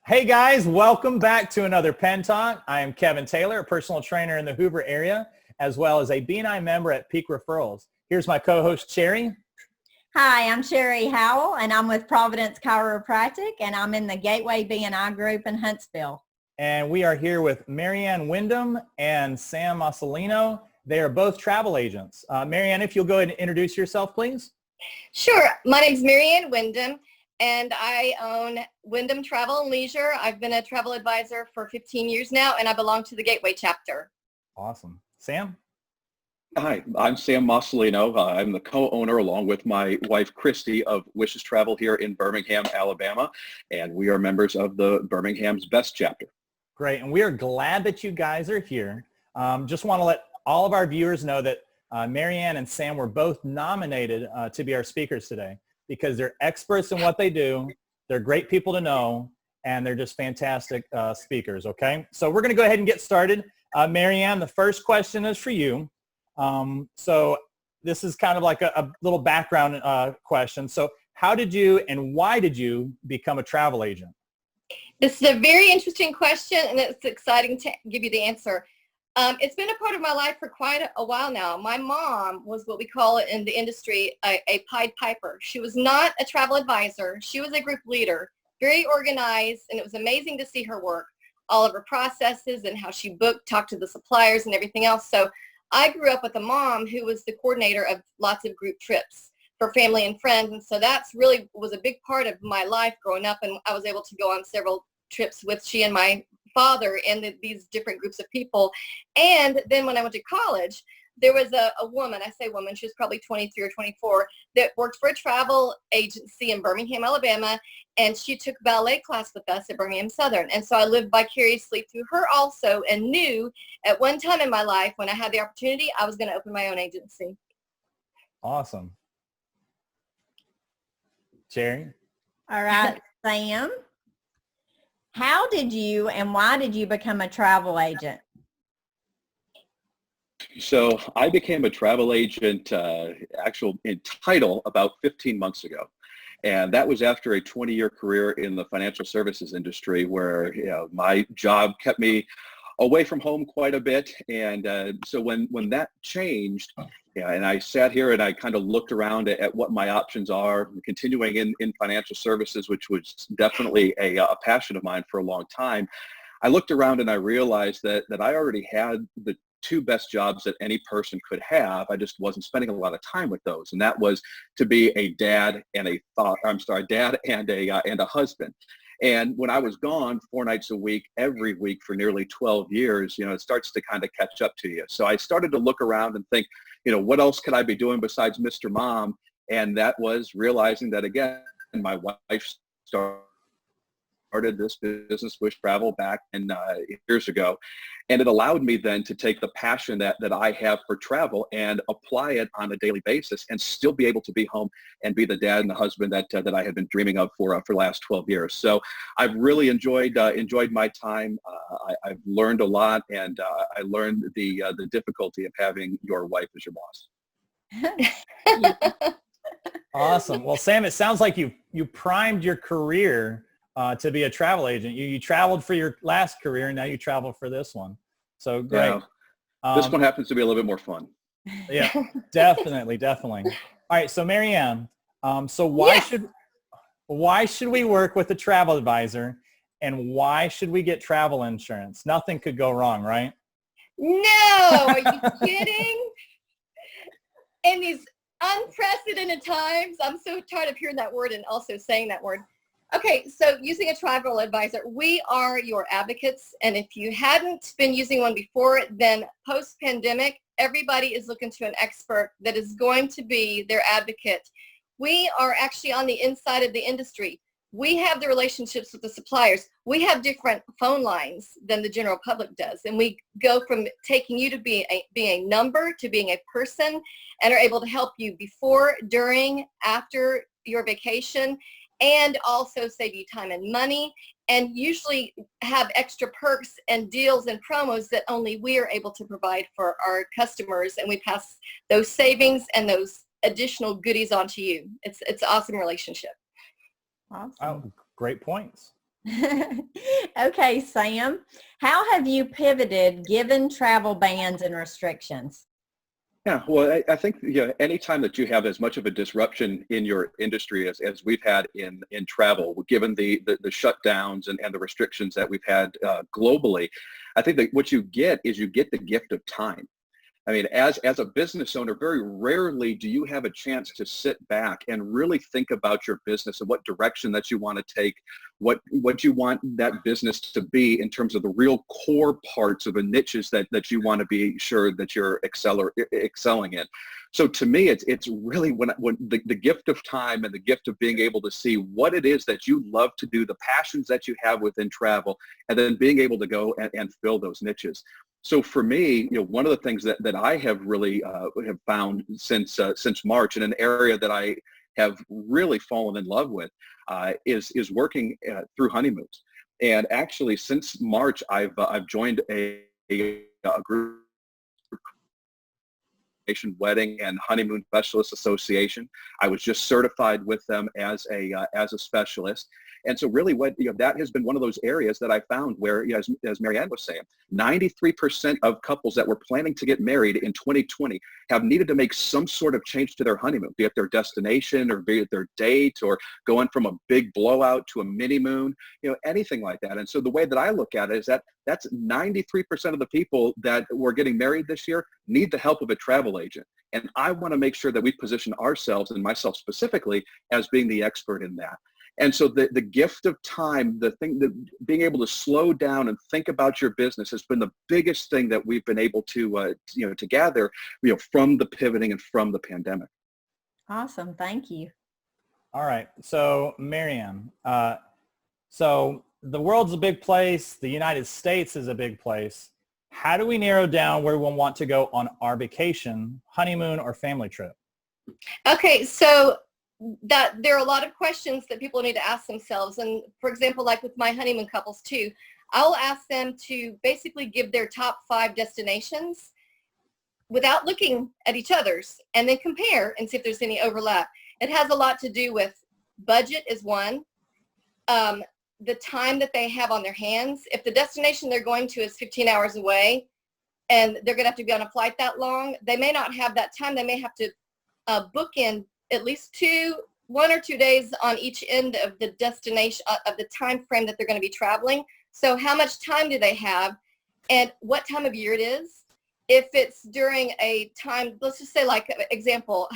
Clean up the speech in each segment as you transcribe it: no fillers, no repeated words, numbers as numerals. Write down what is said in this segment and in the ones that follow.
Hey guys, welcome back to another Pen Talk. I am Kevin Taylor, a personal trainer in the Hoover area, as well as a B&I member at Peak Referrals. Here's my co-host, Cherry. Hi, I'm Sherry Howell, and I'm with Providence Chiropractic, and I'm in the Gateway B&I group in Huntsville. And we are here with Marianne Wyndham and Sam Marcelino. They are both travel agents. Marianne, if you'll go ahead and introduce yourself, please. Sure. My name's Marianne Wyndham, and I own Wyndham Travel and Leisure. I've been a travel advisor for 15 years now, and I belong to the Gateway chapter. Awesome. Sam? Hi, I'm Sam Marcelino. I'm the co-owner along with my wife, Christy, of Wishes Travel here in Birmingham, Alabama, and we are members of the Birmingham's Best chapter. Great, and we are glad that you guys are here. Just want to let all of our viewers know that Marianne and Sam were both nominated to be our speakers today because they're experts in what they do, they're great people to know, and they're just fantastic speakers, okay? So we're going to go ahead and get started. Marianne, the first question is for you. So this is kind of like a little background question. So how did you and why did you become a travel agent? This is a very interesting question, and it's exciting to give you the answer. It's been a part of my life for quite a while now. My mom was what we call it in the industry a Pied Piper. She was not a travel advisor. She was a group leader, very organized, and it was amazing to see her work, all of her processes and how she booked, talked to the suppliers and everything else. So I grew up with a mom who was the coordinator of lots of group trips for family and friends. And so that's really was a big part of my life growing up. And I was able to go on several trips with she and my father and these different groups of people. And then when I went to college, there was a woman, I say woman, she was probably 23 or 24, that worked for a travel agency in Birmingham, Alabama, and she took ballet class with us at Birmingham Southern. And so I lived vicariously through her also and knew at one time in my life when I had the opportunity, I was going to open my own agency. Awesome. Cherry? All right, Sam, how did you and why did you become a travel agent? So I became a travel agent, actual in title, about 15 months ago. And that was after a 20-year career in the financial services industry where my job kept me away from home quite a bit. And so when that changed, and I sat here and I kind of looked around at what my options are, continuing in financial services, which was definitely a passion of mine for a long time. I looked around and I realized that I already had the two best jobs that any person could have. I just wasn't spending a lot of time with those, and that was to be a dad and a husband. And when I was gone 4 nights a week, every week for nearly 12 years, it starts to kind of catch up to you. So I started to look around and think, what else could I be doing besides Mr. Mom? And that was realizing that, again, my wife started this business with travel back years ago. And it allowed me then to take the passion that I have for travel and apply it on a daily basis and still be able to be home and be the dad and the husband that I had been dreaming of for the last 12 years. So I've really enjoyed my time. I've learned a lot, and I learned the difficulty of having your wife as your boss. Awesome. Well, Sam, it sounds like you primed your career to be a travel agent. You traveled for your last career, and now you travel for this one. So great. Yeah. This one happens to be a little bit more fun. Yeah, definitely. All right. So Marianne, so why should we work with a travel advisor, and why should we get travel insurance? Nothing could go wrong, right? No, are you kidding? In these unprecedented times, I'm so tired of hearing that word and also saying that word. Okay, so using a travel advisor, we are your advocates. And if you hadn't been using one before, then post-pandemic, everybody is looking to an expert that is going to be their advocate. We are actually on the inside of the industry. We have the relationships with the suppliers. We have different phone lines than the general public does. And we go from taking you to being a number to being a person, and are able to help you before, during, after your vacation, and also save you time and money, and usually have extra perks and deals and promos that only we are able to provide for our customers. And we pass those savings and those additional goodies on to you. It's an awesome relationship. Awesome. Oh, great points. Okay, Sam, how have you pivoted given travel bans and restrictions? Yeah, well, I think anytime that you have as much of a disruption in your industry as we've had in travel, given the shutdowns and the restrictions that we've had globally, I think that what you get is you get the gift of time. I mean, as a business owner, very rarely do you have a chance to sit back and really think about your business and what direction that you want to take, what you want that business to be in terms of the real core parts of the niches that you want to be sure that you're excelling in. So to me, it's really when the gift of time and the gift of being able to see what it is that you love to do, the passions that you have within travel, and then being able to go and fill those niches. So for me, one of the things that I have really have found since March, in an area that I have really fallen in love with, is working through honeymoons. And actually, since March, I've joined a group, Wedding and Honeymoon Specialist Association. I was just certified with them as a specialist. And so really that has been one of those areas that I found where, as Marianne was saying, 93% of couples that were planning to get married in 2020 have needed to make some sort of change to their honeymoon, be it their destination or be it their date or going from a big blowout to a mini moon, anything like that. And so the way that I look at it is that's 93% of the people that were getting married this year need the help of a travel agent. And I want to make sure that we position ourselves, and myself specifically, as being the expert in that. And so the gift of time, being able to slow down and think about your business has been the biggest thing that we've been able to gather, from the pivoting and from the pandemic. Awesome. Thank you. All right. So Marianne, so the world's a big place. The United States is a big place. How do we narrow down where we want to go on our vacation, honeymoon, or family trip? Okay, so that there are a lot of questions that people need to ask themselves. And for example, like with my honeymoon couples too, I'll ask them to basically give their top 5 destinations without looking at each other's, and then compare and see if there's any overlap. It has a lot to do with budget is one, the time that they have on their hands. If the destination they're going to is 15 hours away and they're going to have to be on a flight that long, they may not have that time. They may have to book in at least 1 or 2 days on each end of the destination, of the time frame that they're going to be traveling. So how much time do they have, and what time of year it is? If it's during a time, let's just say, like example,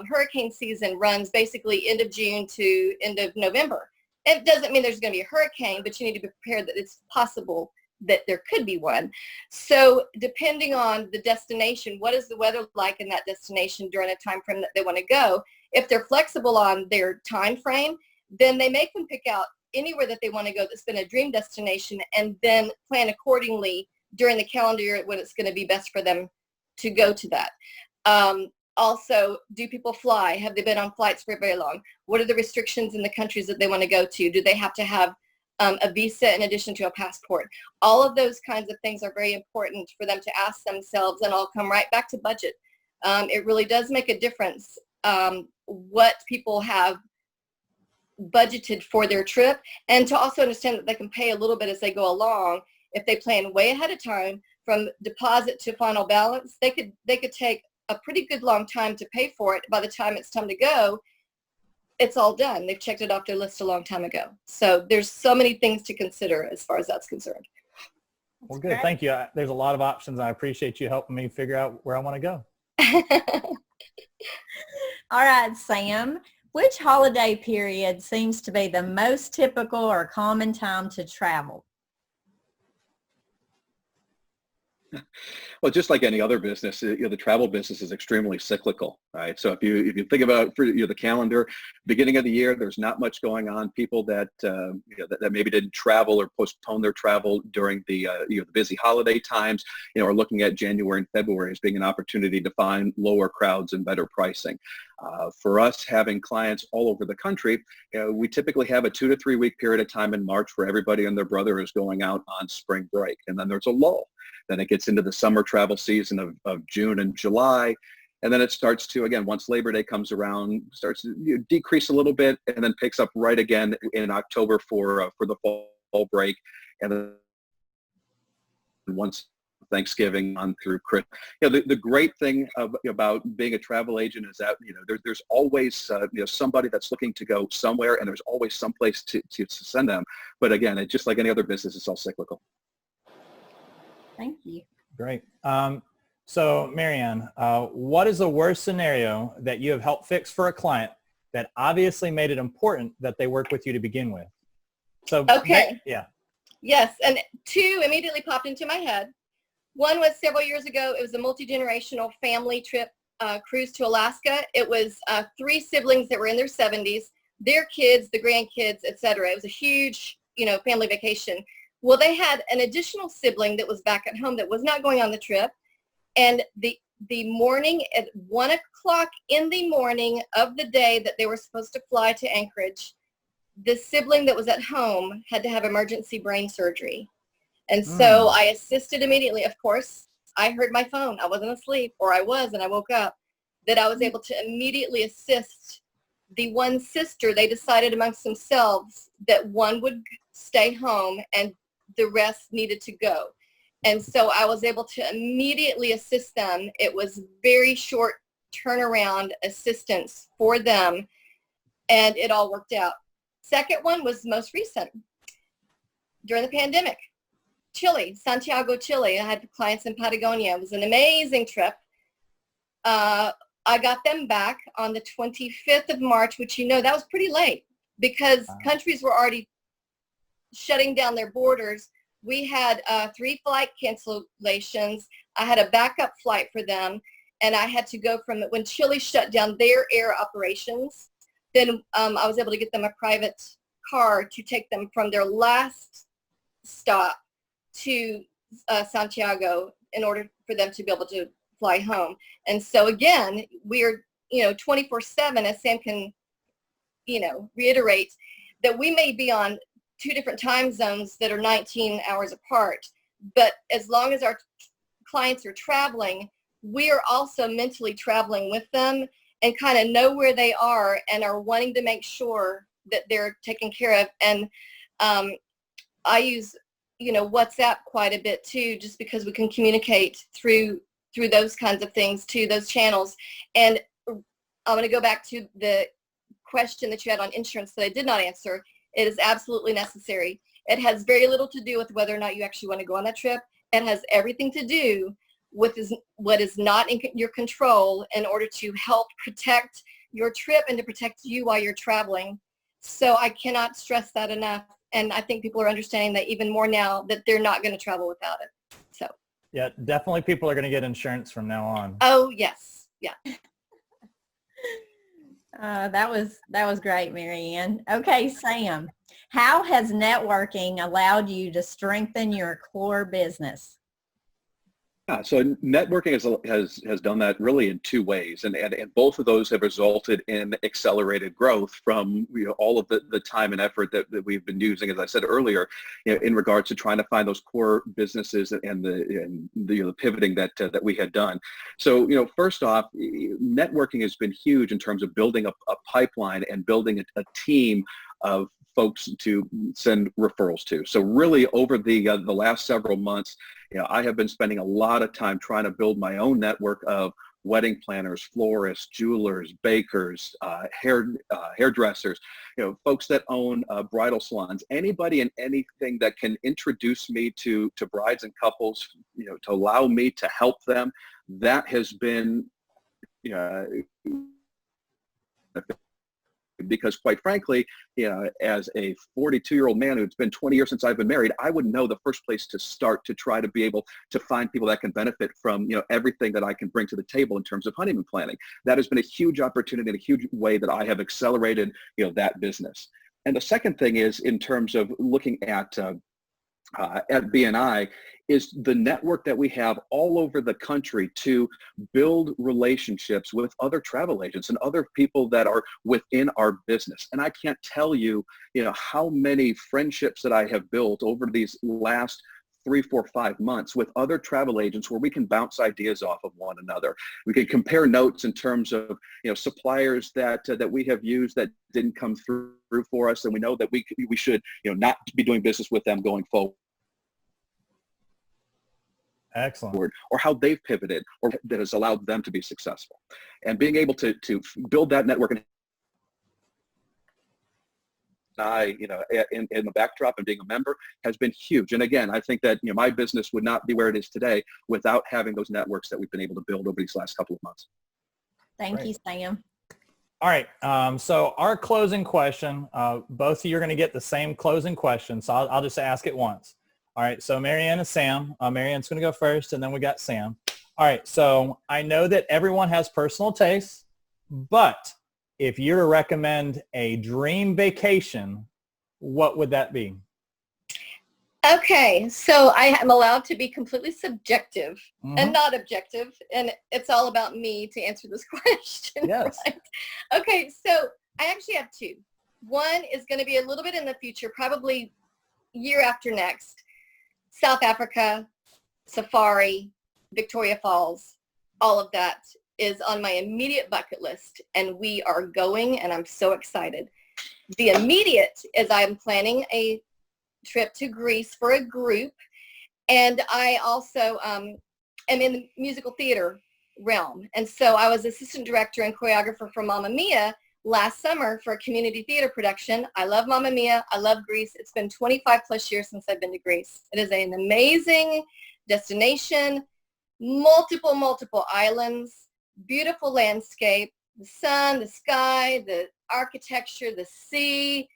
hurricane season runs basically end of June to end of November. It doesn't mean there's going to be a hurricane, but you need to be prepared that it's possible that there could be one. So depending on the destination, what is the weather like in that destination during a time frame that they want to go? If they're flexible on their time frame, then they make them pick out anywhere that they want to go that's been a dream destination, and then plan accordingly during the calendar year when it's going to be best for them to go to that. Also, do people fly? Have they been on flights for very long? What are the restrictions in the countries that they want to go to? Do they have to have a visa in addition to a passport? All of those kinds of things are very important for them to ask themselves, and I'll come right back to budget. It really does make a difference what people have budgeted for their trip, and to also understand that they can pay a little bit as they go along. If they plan way ahead of time, from deposit to final balance, they could take a pretty good long time to pay for it. By the time it's time to go, it's all done. They've checked it off their list a long time ago. So there's so many things to consider as far as that's concerned. Well, good. Thank you. There's a lot of options. I appreciate you helping me figure out where I want to go. All right, Sam, which holiday period seems to be the most typical or common time to travel? Well, just like any other business, the travel business is extremely cyclical, right? So if you think about for the calendar, beginning of the year, there's not much going on. People that that maybe didn't travel or postpone their travel during the busy holiday times, are looking at January and February as being an opportunity to find lower crowds and better pricing. For us, having clients all over the country, we typically have a 2 to 3 week period of time in March where everybody and their brother is going out on spring break, and then there's a lull. Then it gets into the summer travel season of June and July. And then it starts to, again, once Labor Day comes around, starts to decrease a little bit, and then picks up right again in October for the fall break, and then once Thanksgiving on through Christmas. The great thing about being a travel agent is that, there's always, somebody that's looking to go somewhere, and there's always some place to send them. But again, it's just like any other business, it's all cyclical. Thank you. Great. So Marianne, what is the worst scenario that you have helped fix for a client that obviously made it important that they work with you to begin with? So, okay. Yeah. Yes, and two immediately popped into my head. One was several years ago. It was a multi-generational family trip, cruise to Alaska. It was 3 siblings that were in their 70s, their kids, the grandkids, etc. It was a huge, family vacation. Well, they had an additional sibling that was back at home that was not going on the trip. And the morning at 1 o'clock in the morning of the day that they were supposed to fly to Anchorage, the sibling that was at home had to have emergency brain surgery. And so I assisted immediately. Of course, I heard my phone. I wasn't asleep, or I was, and I woke up, that I was able to immediately assist the one sister. They decided amongst themselves that one would stay home and the rest needed to go. And so I was able to immediately assist them. It was very short turnaround assistance for them, and it all worked out. Second one was most recent, during the pandemic. Chile, Santiago, Chile. I had clients in Patagonia. It was an amazing trip. I got them back on the 25th of March, which, that was pretty late because countries were already shutting down their borders. We had 3 flight cancellations. I had a backup flight for them, and I had to go from when Chile shut down their air operations. Then I was able to get them a private car to take them from their last stop to Santiago in order for them to be able to fly home. And so again, we're 24/7, as Sam can reiterate, that we may be on 2 different time zones that are 19 hours apart, but as long as our clients are traveling, we are also mentally traveling with them and kind of know where they are and are wanting to make sure that they're taken care of. And I use WhatsApp quite a bit too, just because we can communicate through those kinds of things too, those channels. And I'm going to go back to the question that you had on insurance that I did not answer. It is absolutely necessary. It has very little to do with whether or not you actually want to go on that trip. It has everything to do with what is not in your control in order to help protect your trip and to protect you while you're traveling. So I cannot stress that enough. And I think people are understanding that even more now, that they're not going to travel without it. So yeah, definitely people are going to get insurance from now on. Oh, yes. Yeah. That was great, Marianne. Okay, Sam, how has networking allowed you to strengthen your core business? Yeah, so networking has done that really in 2 ways, and both of those have resulted in accelerated growth from all of the time and effort that we've been using, as I said earlier, in regards to trying to find those core businesses and the pivoting that we had done. So first off, networking has been huge in terms of building a pipeline and building a team of folks to send referrals to. So really over the last several months, I have been spending a lot of time trying to build my own network of wedding planners, florists, jewelers, bakers, hairdressers, folks that own bridal salons, anybody and anything that can introduce me to brides and couples, to allow me to help them. That has been, because quite frankly, as a 42-year-old man who's been 20 years since I've been married, I wouldn't know the first place to start to try to be able to find people that can benefit from, everything that I can bring to the table in terms of honeymoon planning. That has been a huge opportunity and a huge way that I have accelerated, that business. And the second thing is in terms of looking at BNI is the network that we have all over the country to build relationships with other travel agents and other people that are within our business. And I can't tell you, how many friendships that I have built over these last 3, 4, 5 months with other travel agents where we can bounce ideas off of one another. We can compare notes in terms of, suppliers that we have used that didn't come through for us, and we know that we should, not be doing business with them going forward. Excellent. Or how they've pivoted, or that has allowed them to be successful. And being able to build that network and in the backdrop and being a member has been huge. And again, I think that my business would not be where it is today without having those networks that we've been able to build over these last couple of months. Thank you, Sam. All right. So our closing question, both of you are going to get the same closing question. So I'll just ask it once. All right. So Marianne and Sam. Marianne's going to go first, and then we got Sam. All right. So I know that everyone has personal tastes, but if you were to recommend a dream vacation, what would that be? Okay, so I am allowed to be completely subjective and not objective, and it's all about me to answer this question. Yes. Right? Okay, so I actually have two. One is going to be a little bit in the future, probably year after next. South Africa, safari, Victoria Falls, all of that is on my immediate bucket list, and we are going, and I'm so excited. The immediate is I'm planning a trip to Greece for a group, and I also am in the musical theater realm, and so I was assistant director and choreographer for Mamma Mia last summer for a community theater production. I love Mamma Mia. I love Greece. It's been 25 plus years since I've been to Greece. It is an amazing destination, multiple islands, beautiful landscape, the sun, the sky, the architecture, the sea,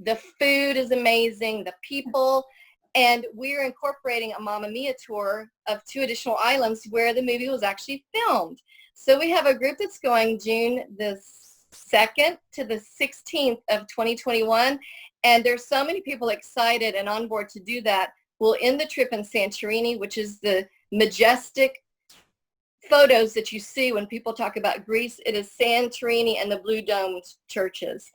the food is amazing, the people, and we're incorporating a Mamma Mia tour of 2 additional islands where the movie was actually filmed. So we have a group that's going June the 2nd to the 16th of 2021, and there's so many people excited and on board to do that. We'll end the trip in Santorini, which is the majestic photos that you see when people talk about Greece. It is Santorini and the blue domed churches.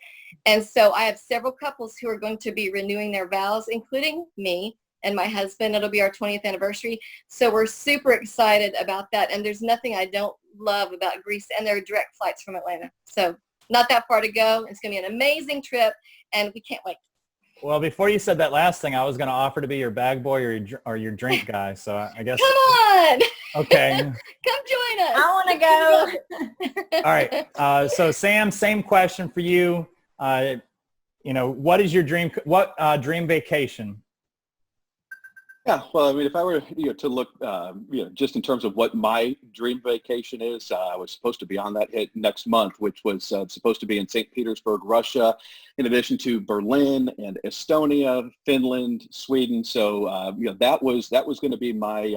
And so I have several couples who are going to be renewing their vows, including me and my husband. It'll be our 20th anniversary. So we're super excited about that. And there's nothing I don't love about Greece, and there are direct flights from Atlanta. So not that far to go. It's going to be an amazing trip, and we can't wait. Well, before you said that last thing, I was going to offer to be your bag boy or your drink guy. So I guess. Come on. Okay. Come join us. I want to go. All right. So Sam, same question for you. What is your dream? What dream vacation? Yeah, well, I mean, if I were to look, just in terms of what my dream vacation is, I was supposed to be on that hit next month, which was supposed to be in St. Petersburg, Russia, in addition to Berlin and Estonia, Finland, Sweden. So, that was going to be my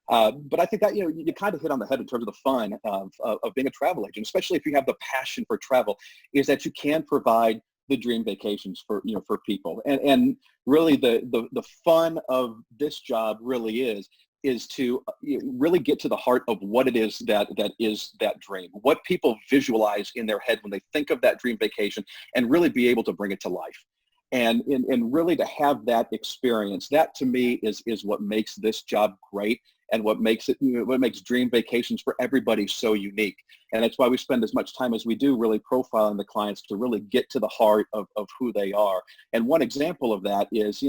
but I think that, you kind of hit on the head in terms of the fun of being a travel agent, especially if you have the passion for travel, is that you can provide the dream vacations for people. And really the fun of this job really is to really get to the heart of what it is that is that dream, what people visualize in their head when they think of that dream vacation, and really be able to bring it to life. And really to have that experience, that to me is what makes this job great, and what makes dream vacations for everybody so unique. And that's why we spend as much time as we do really profiling the clients to really get to the heart of who they are. And one example of that is,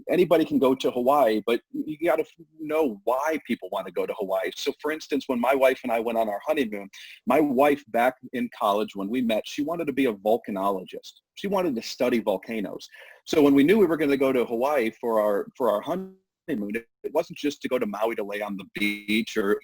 anybody can go to Hawaii, but you got to know why people want to go to Hawaii. So for instance, when my wife and I went on our honeymoon, my wife back in college when we met, she wanted to be a volcanologist. She wanted to study volcanoes. So when we knew we were going to go to Hawaii for our honeymoon, it wasn't just to go to Maui to lay on the beach or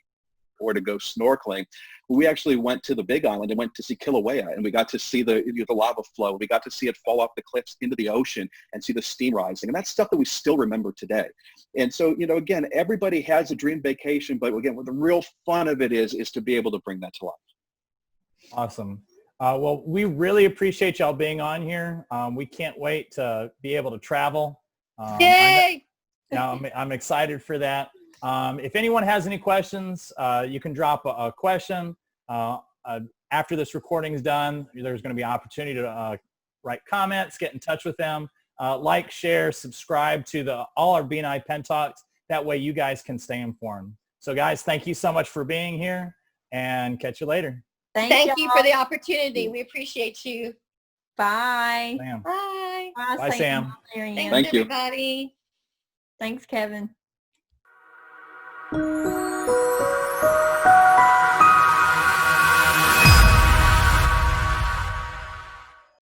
to go snorkeling. We actually went to the Big Island and went to see Kilauea, and we got to see the lava flow. We got to see it fall off the cliffs into the ocean and see the steam rising. And that's stuff that we still remember today. And so, again, everybody has a dream vacation, but again, what the real fun of it is to be able to bring that to life. Awesome. Well, we really appreciate y'all being on here. We can't wait to be able to travel. Yay! I'm excited for that. If anyone has any questions, you can drop a question. After this recording is done, there's going to be an opportunity to write comments, get in touch with them, like, share, subscribe to all our B&I Pen Talks. That way you guys can stay informed. So guys, thank you so much for being here, and catch you later. Thank you for the opportunity. We appreciate you. Bye. Sam. Bye. Bye, Sam. Marianne. Thanks, Thank you. everybody. Thanks, Kevin.